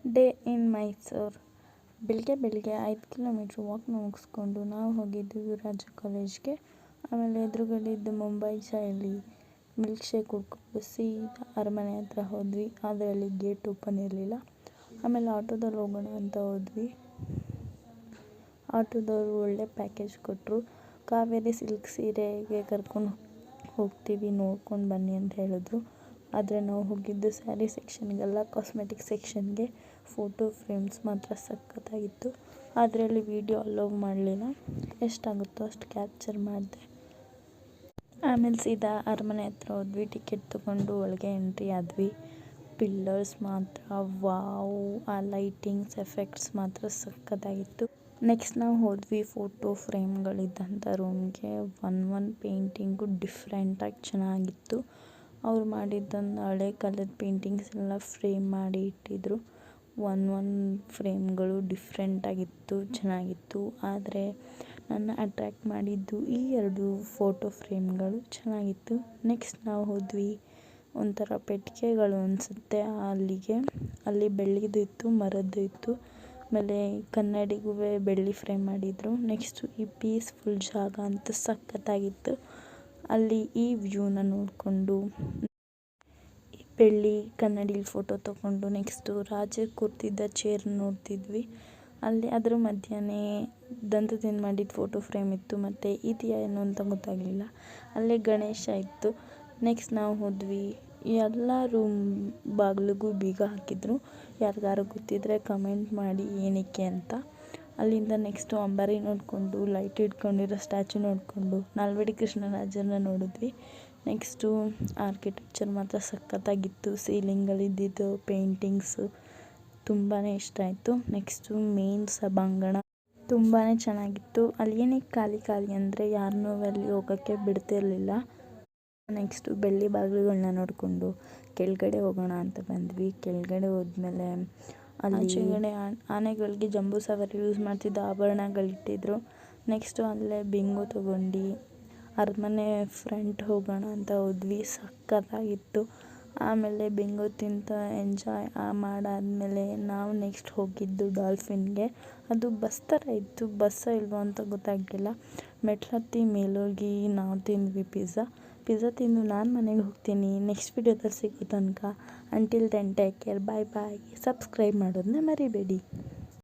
Day in Mysuru. ಬೆಳಗ್ಗೆ 5 kilometre ವಾಕ್ನ ಮುಗಿಸ್ಕೊಂಡು ನಾವು ಹೋಗಿದ್ದು ಯುವರಾಜ ಕಾಲೇಜ್ಗೆ. ಆಮೇಲೆ ಎದುರುಗಡೆ ಮುಂಬೈ ಶೈಲಿ ಮಿಲ್ಕ್ ಶೇಕ್ ಕುಡ್ಕೊಂಡು ಸೀದಾ ಅರಮನೆ ಹತ್ರ ಹೋದ್ವಿ. ಆದರೆ ಅಲ್ಲಿ ಗೇಟ್ ಓಪನ್ ಇರಲಿಲ್ಲ. ಆಮೇಲೆ ಆಟೋದಲ್ಲಿ ಹೋಗೋಣ ಅಂತ ಹೋದ್ವಿ. ಆಟೋದವರು ಒಳ್ಳೆ ಪ್ಯಾಕೇಜ್ ಕೊಟ್ಟರು. ಕಾವೇರಿ ಸಿಲ್ಕ್ ಸೀರೆಗೆ ಕರ್ಕೊಂಡು ಹೋಗ್ತೀವಿ, ನೋಡ್ಕೊಂಡು ಬನ್ನಿ ಅಂತ ಹೇಳಿದ್ರು. ಆದರೆ ನಾವು ಹೋಗಿದ್ದು ಸ್ಯಾರಿ ಸೆಕ್ಷನ್ಗೆಲ್ಲ, ಕಾಸ್ಮೆಟಿಕ್ ಸೆಕ್ಷನ್ಗೆ. ಫೋಟೋ ಫ್ರೇಮ್ಸ್ ಮಾತ್ರ ಸಖತ್ತಾಗಿತ್ತು. ಆದರೆ ಅಲ್ಲಿ ವೀಡಿಯೋ ಅಲೋ ಮಾಡಲಿಲ್ಲ. ಎಷ್ಟಾಗುತ್ತೋ ಅಷ್ಟು ಕ್ಯಾಪ್ಚರ್ ಮಾಡಿದೆ. ಆಮೇಲೆ ಸೀದಾ ಅರಮನೆ ಹತ್ರ ಹೋದ್ವಿ. ಟಿಕೆಟ್ ತೊಗೊಂಡು ಒಳಗೆ ಎಂಟ್ರಿ ಆದ್ವಿ. ಪಿಲ್ಲರ್ಸ್ ಮಾತ್ರ ವಾವ್, ಆ ಲೈಟಿಂಗ್ಸ್ ಎಫೆಕ್ಟ್ಸ್ ಮಾತ್ರ ಸಖತ್ತಾಗಿತ್ತು. ನೆಕ್ಸ್ಟ್ ನಾವು ಹೋದ್ವಿ ಫೋಟೋ ಫ್ರೇಮ್ಗಳಿದ್ದಂಥ ರೂಮ್ಗೆ. ಒಂದು ಪೇಂಟಿಂಗು ಡಿಫ್ರೆಂಟಾಗಿ ಚೆನ್ನಾಗಿತ್ತು. ಅವ್ರು ಮಾಡಿದ್ದೊಂದು ಹಳೆ ಕಾಲದ ಪೇಂಟಿಂಗ್ಸ್ ಎಲ್ಲ ಫ್ರೇಮ್ ಮಾಡಿ ಇಟ್ಟಿದ್ರು. ಒಂದು ಫ್ರೇಮ್ಗಳು ಡಿಫ್ರೆಂಟಾಗಿತ್ತು, ಚೆನ್ನಾಗಿತ್ತು. ಆದರೆ ನನ್ನ ಅಟ್ರ್ಯಾಕ್ಟ್ ಮಾಡಿದ್ದು ಈ 2 ಫೋಟೋ ಫ್ರೇಮ್ಗಳು ಚೆನ್ನಾಗಿತ್ತು. ನೆಕ್ಸ್ಟ್ ನಾವು ಹೋದ್ವಿ ಒಂಥರ ಪೆಟ್ಟಿಗೆಗಳು ಅನಿಸುತ್ತೆ ಅಲ್ಲಿಗೆ. ಅಲ್ಲಿ ಬೆಳ್ಳಿದು ಇತ್ತು, ಮರದ್ದು ಇತ್ತು. ಆಮೇಲೆ ಕನ್ನಡಿಗೂ ಬೆಳ್ಳಿ ಫ್ರೇಮ್ ಮಾಡಿದರು. ನೆಕ್ಸ್ಟು ಈ ಪೀಸ್ಫುಲ್ ಜಾಗ ಅಂತ ಸಖತ್ತಾಗಿತ್ತು. ಅಲ್ಲಿ ಈ ವ್ಯೂನ ನೋಡಿಕೊಂಡು ಈ ಬೆಳ್ಳಿ ಕನ್ನಡಿಲಿ ಫೋಟೋ ತೊಗೊಂಡು ನೆಕ್ಸ್ಟು ರಾಜರು ಕೂರ್ತಿದ್ದ ಚೇರ್ ನೋಡ್ತಿದ್ವಿ. ಅಲ್ಲಿ ಅದ್ರ ಮಧ್ಯೆ ದಂತದಿಂದ ಮಾಡಿದ ಫೋಟೋ ಫ್ರೇಮ್ ಇತ್ತು. ಮತ್ತು ಏನು ಅಂತ ಗೊತ್ತಾಗಲಿಲ್ಲ. ಅಲ್ಲೇ ಗಣೇಶ ಇತ್ತು. ನೆಕ್ಸ್ಟ್ ನಾವು ಹೋದ್ವಿ. ಎಲ್ಲ ರೂಮ್ ಬಾಗಿಲಿಗೂ ಬೀಗ ಹಾಕಿದ್ರು. ಯಾರಿಗಾರು ಗೊತ್ತಿದ್ದರೆ ಕಮೆಂಟ್ ಮಾಡಿ ಏನಕ್ಕೆ ಅಂತ. ಅಲ್ಲಿಂದ ನೆಕ್ಸ್ಟು ಅಂಬಾರಿ ನೋಡಿಕೊಂಡು, ಲೈಟ್ ಇಟ್ಕೊಂಡಿರೋ ಸ್ಟ್ಯಾಚು ನೋಡಿಕೊಂಡು, ನಾಲ್ವಡಿ ಕೃಷ್ಣರಾಜರನ್ನ ನೋಡಿದ್ವಿ. ನೆಕ್ಸ್ಟು ಆರ್ಕಿಟೆಕ್ಚರ್ ಮಾತ್ರ ಸಖತ್ತಾಗಿತ್ತು. ಸೀಲಿಂಗಲ್ಲಿದ್ದಿದ್ದು ಪೇಂಟಿಂಗ್ಸು ತುಂಬಾ ಇಷ್ಟ ಆಯಿತು. ನೆಕ್ಸ್ಟು ಮೇನ್ ಸಭಾಂಗಣ ತುಂಬಾ ಚೆನ್ನಾಗಿತ್ತು. ಅಲ್ಲಿ ಏನಕ್ಕೆ ಖಾಲಿ ಅಂದರೆ ಯಾರನ್ನೂ ಅಲ್ಲಿ ಹೋಗೋಕ್ಕೆ ಬಿಡ್ತಿರಲಿಲ್ಲ. ನೆಕ್ಸ್ಟು ಬೆಳ್ಳಿ ಬಾಗಿಲುಗಳನ್ನ ನೋಡಿಕೊಂಡು ಕೆಳಗಡೆ ಹೋಗೋಣ ಅಂತ ಬಂದ್ವಿ. ಕೆಳಗಡೆ ಹೋದ್ಮೇಲೆ ಆಚೆಗಡೆ ಆನೆಗಳಿಗೆ ಜಂಬೂ ಸವಾರಿ ಯೂಸ್ ಮಾಡ್ತಿದ್ದ ಆಭರಣಗಳಿಟ್ಟಿದ್ರು. ನೆಕ್ಸ್ಟು ಅಲ್ಲೇ ಬಿಂಗೋ ತೊಗೊಂಡು ಅರಮನೆ ಫ್ರಂಟ್ ಹೋಗೋಣ ಅಂತ ಹೋದ್ವಿ. ಸಖತ್ತಾಗಿತ್ತು. ಆಮೇಲೆ ಬಿಂಗೋ ತಿಂತ ಎಂಜಾಯ್ ಮಾಡಾದ್ಮೇಲೆ ನಾವು ನೆಕ್ಸ್ಟ್ ಹೋಗಿದ್ದು ಡಾಲ್ಫಿನ್ಗೆ. ಅದು ಬಸ್ ಥರ ಇತ್ತು, ಬಸ್ಸೋ ಇಲ್ವೋ ಅಂತ ಗೊತ್ತಾಗಲಿಲ್ಲ. ಮೆಟ್ಲತ್ತಿ ಮೇಲೋಗಿ ನಾವು ತಿಂದ್ವಿ ಪಿಜ್ಜಾ ತಿಂದು ನಾನು ಮನೆಗೆ ಹೋಗ್ತೀನಿ. ನೆಕ್ಸ್ಟ್ ವಿಡಿಯೋದಲ್ಲಿ ಸಿಗೋ ತನಕ ಅಂಟಿಲ್ ದೆನ್ ಟೇಕ್ ಕೇರ್, ಬಾಯ್. ಸಬ್ಸ್ಕ್ರೈಬ್ ಮಾಡೋದನ್ನ ಮರಿಬೇಡಿ.